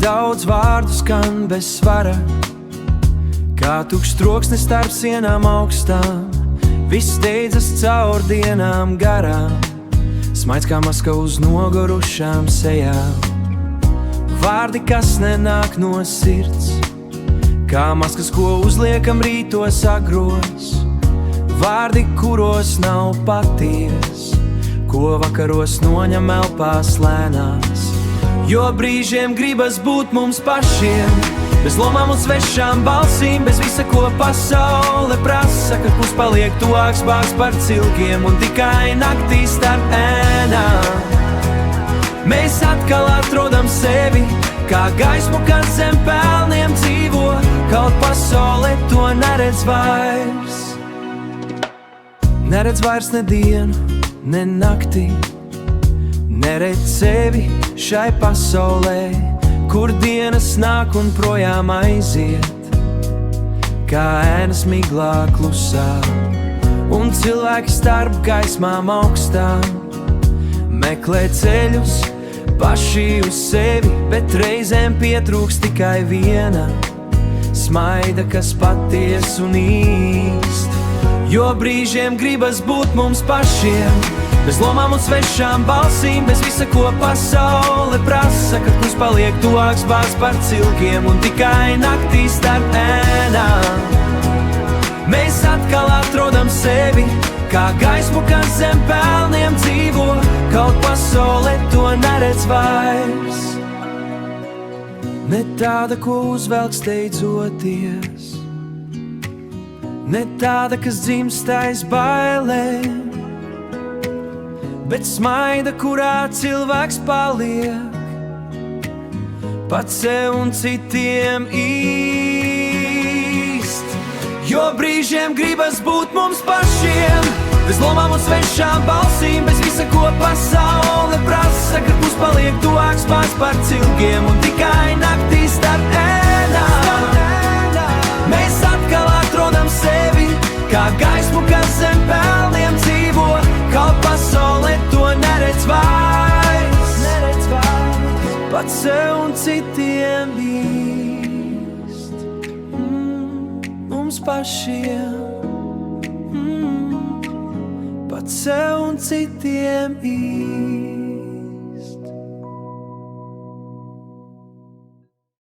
Daudz vārdu skan bez svara, kā tukšs troksnis starp sienām augstām. Viss steidzas caur dienām garām, smaids kā maska uz nogurušām sejām. Vārdi, kas nenāk no sirds, kā maskas, ko uzliekam rītos agros. Vārdi, kuros nav paties, ko vakaros noņem elpās lēnās. Jo brīžiem gribas būt mums pašiem, bez lomām un svešām balsīm, bez visa, ko pasaule prasa, kad kurs paliek tuvāks bāgs par cilkiem un tikai naktī starp ēnām. Mēs atkal atrodam sevi, kā gaismu, kas zem pelniem dzīvo, kaut pasaule to neredz vairs. Neredz vairs ne dienu, ne naktī, neredz sevi šai pasaulē, kur dienas nāk un projām aiziet, kā ēnas miglā klusā. Un cilvēki starp gaismām augstām meklē ceļus paši uz sevi, bet reizēm pietrūks tikai viena smaida, kas paties un īst. Jo brīžiem gribas būt mums pašiem, bez lomām un svešām balsīm, bez visa, ko pasaule prasa, kad kurs paliek tuvāks bāgs par cilkiem un tikai naktī starp ēnām. Mēs atkal atrodam sevi, kā gaismu, kas zem pelniem dzīvo, kaut pasaule to neredz vairs. Ne tāda, ko uzvelk steidzoties, ne tāda, kas dzimst aiz bailēm, bet smaida, kurā cilvēks paliek pats sev un citiem īst. Jo brīžiem gribas būt mums pašiem, bez lomām un svešām balsīm, bez visa, ko pasaule prasa, kad kurs paliek tuvāks bāgs par cilkiem un tikai naktī starp ēnām. Mēs atkal atrodam sevi, kā gaismu, kas zem pelniem dzīvo, kaut pasaule to neredz vairs. Pats sev un citiem īst. Mums pašiem, pats sev un citiem īst.